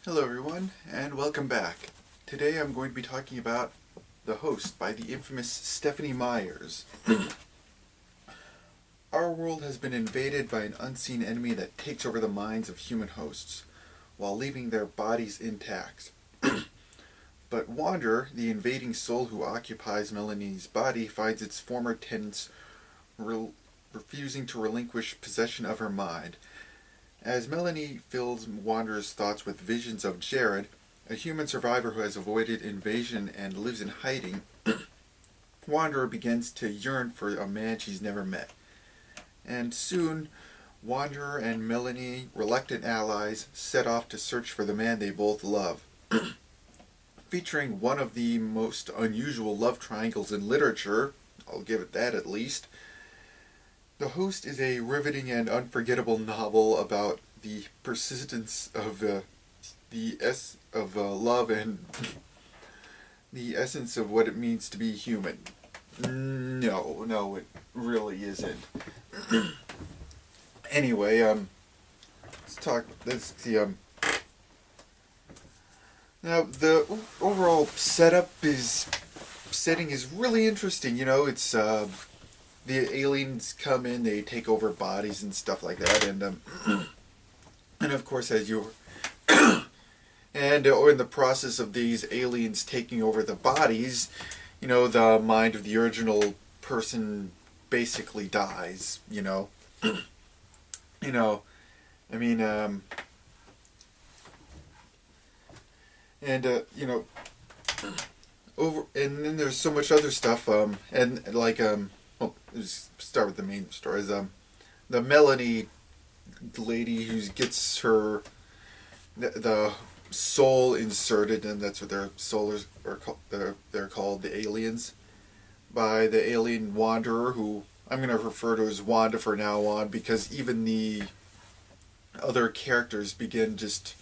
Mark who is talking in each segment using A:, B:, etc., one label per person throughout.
A: Hello everyone, and welcome back. Today I'm going to be talking about The Host by the infamous Stephanie Myers. Our world has been invaded by an unseen enemy that takes over the minds of human hosts, while leaving their bodies intact. But Wander, the invading soul who occupies Melanie's body, finds its former tenants refusing to relinquish possession of her mind. As Melanie fills Wanderer's thoughts with visions of Jared, a human survivor who has avoided invasion and lives in hiding, Wanderer begins to yearn for a man she's never met. And soon, Wanderer and Melanie, reluctant allies, set off to search for the man they both love. Featuring one of the most unusual love triangles in literature, I'll give it that at least, The Host is a riveting and unforgettable novel about the persistence of love and the essence of what it means to be human. No, it really isn't. Anyway, let's talk. Let's see. Now the overall setting is really interesting. It's the aliens come in, they take over bodies and stuff like that, and and of course, as you or in the process of these aliens taking over the bodies, the mind of the original person basically dies. I mean, and over, and then there's so much other stuff, and like well, let's start with the main story. Is the Melanie lady who gets her the soul inserted, and that's what their souls are called. They're called the aliens by the alien Wanderer, who I'm going to refer to as Wanda for now on, because even the other characters begin just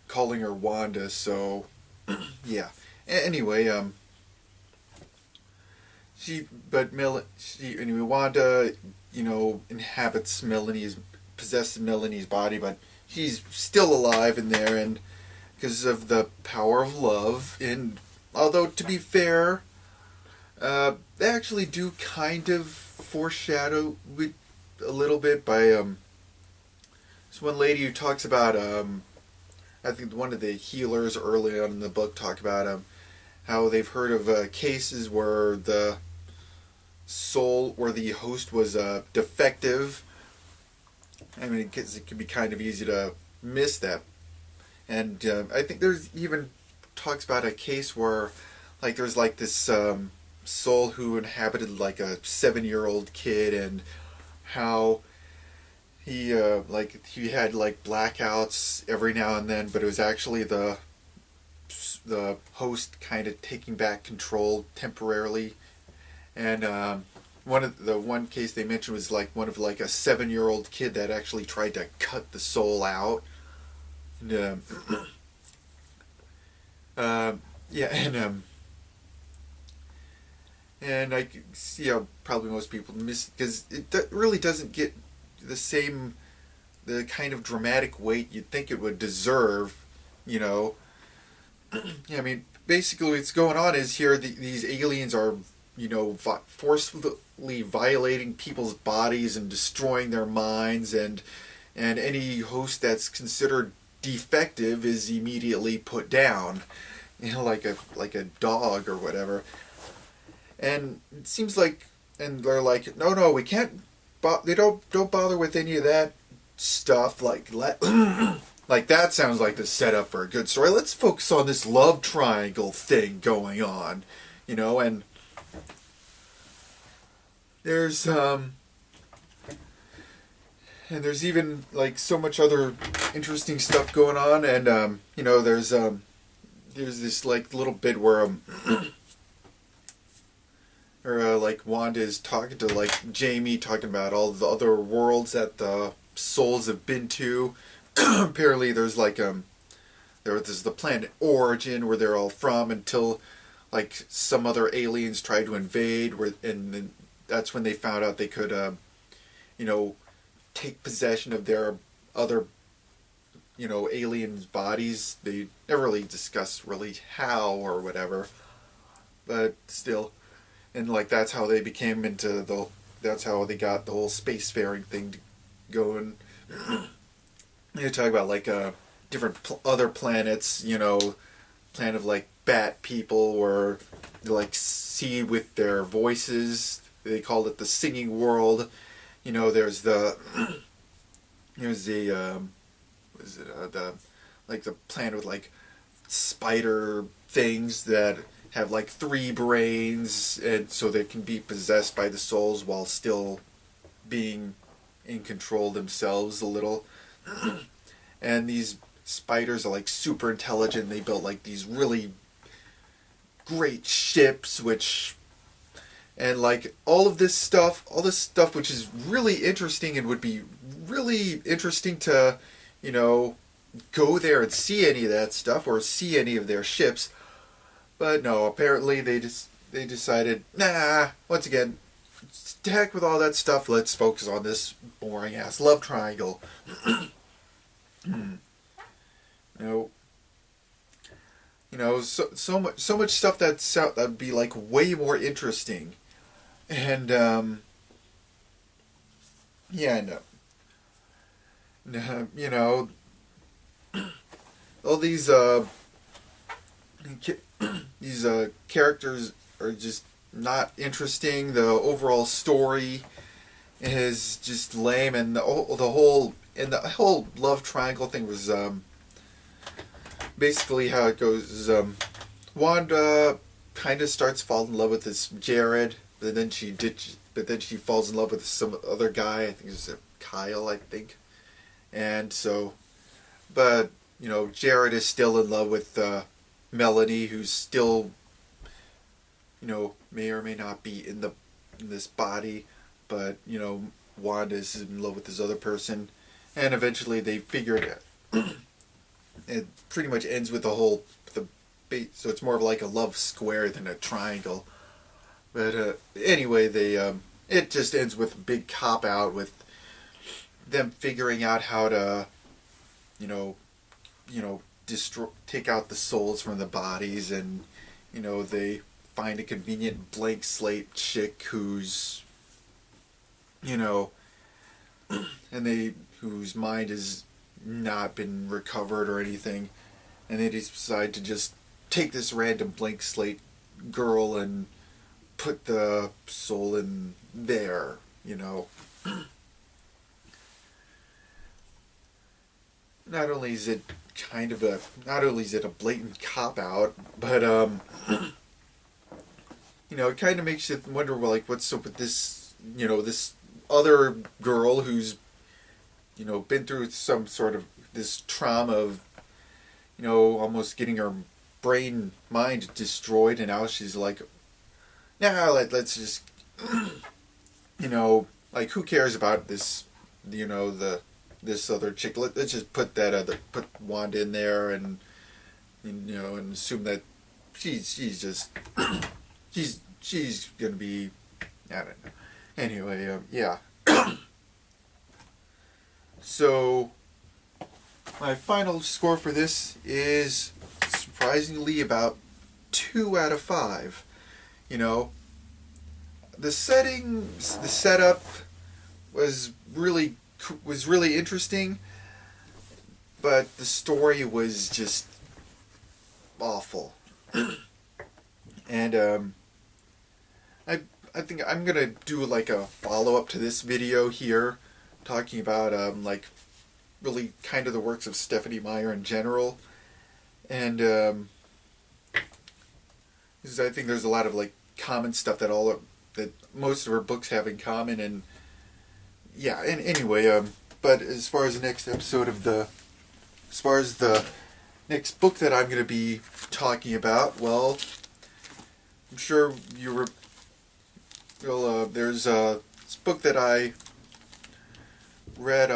A: calling her Wanda. So yeah. Anyway, Wanda, possesses Melanie's body, but she's still alive in there, and because of the power of love. And although, to be fair, they actually do kind of foreshadow it a little bit by this one lady who talks about I think one of the healers early on in the book talk about how they've heard of cases where the host was defective. I mean, it can be kind of easy to miss that. And I think there's even talks about a case where, like, there's like this soul who inhabited like a 7-year-old kid, and how he had like blackouts every now and then, but it was actually the host kind of taking back control temporarily. And one case they mentioned was like one of like a 7-year-old kid that actually tried to cut the soul out. And, yeah, and I see how probably most people miss, because it really doesn't get the kind of dramatic weight you'd think it would deserve. Yeah, I mean, basically what's going on is here these aliens are, forcefully violating people's bodies and destroying their minds, and any host that's considered defective is immediately put down, like a dog or whatever. And it seems like, and they're like, no, we can't. They don't bother with any of that stuff. Like like that sounds like the setup for a good story. Let's focus on this love triangle thing going on, and there's and there's even like so much other interesting stuff going on, and there's this like little bit where or like Wanda is talking to like Jamie, talking about all the other worlds that the souls have been to. Apparently there's like there's the planet Origin, where they're all from, until like some other aliens tried to invade, and then that's when they found out they could take possession of their other aliens' bodies. They never really discuss really how or whatever, but still, and like that's how they became into that's how they got the whole spacefaring thing going. You talk about like different other planets, planet of like bat people, where they like see with their voices. They called it the singing world. There's the was it the like the planet with like spider things that have like 3 brains, and so they can be possessed by the souls while still being in control themselves a little. And these spiders are like super intelligent. They built like these really great ships, and like all this stuff which is really interesting and would be really interesting to, go there and see any of that stuff or see any of their ships. But no, apparently they decided, nah, once again, to heck with all that stuff, let's focus on this boring ass love triangle. So much stuff that'd be like way more interesting. And yeah, no, all these characters are just not interesting. The overall story is just lame, and the whole love triangle thing was basically how it goes. Wanda kind of starts falling in love with this Jared, but then she falls in love with some other guy. I think it's Kyle, I think. And so, but Jared is still in love with Melanie, who's still, may or may not be in this body, but Wanda is in love with this other person, and eventually they figure it out. It pretty much ends with so it's more of like a love square than a triangle. But anyway, it just ends with a big cop out with them figuring out how to, take out the souls from the bodies, and they find a convenient blank slate chick who's, whose mind has not been recovered or anything, and they decide to just take this random blank slate girl and put the soul in there. Not only is it a blatant cop out, but it kind of makes you wonder, well, like, what's up with this, this other girl who's, been through some sort of this trauma of, almost getting her mind destroyed, and now she's like, nah, let's just, like, who cares about this, this other chick? Let's just put Wanda in there, and and assume that she's just she's gonna be, I don't know. Anyway, yeah. So my final score for this is surprisingly about 2 out of 5. The setup was really interesting, but the story was just awful. And I think I'm gonna do like a follow-up to this video here, talking about like really kind of the works of Stephenie Meyer in general, and because I think there's a lot of like common stuff that most of her books have in common. And yeah, and anyway, but as far as the next next book that I'm going to be talking about, well, I'm sure there's this book that I read,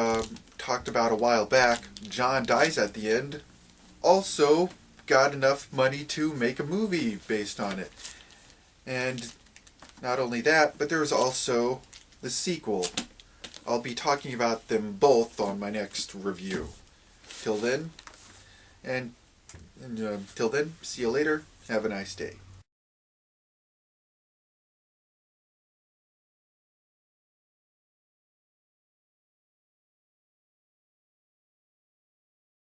A: talked about a while back, John Dies at the End, also got enough money to make a movie based on it. And not only that, but there's also the sequel. I'll be talking about them both on my next review. Till then, and till then, see you later. Have a nice day.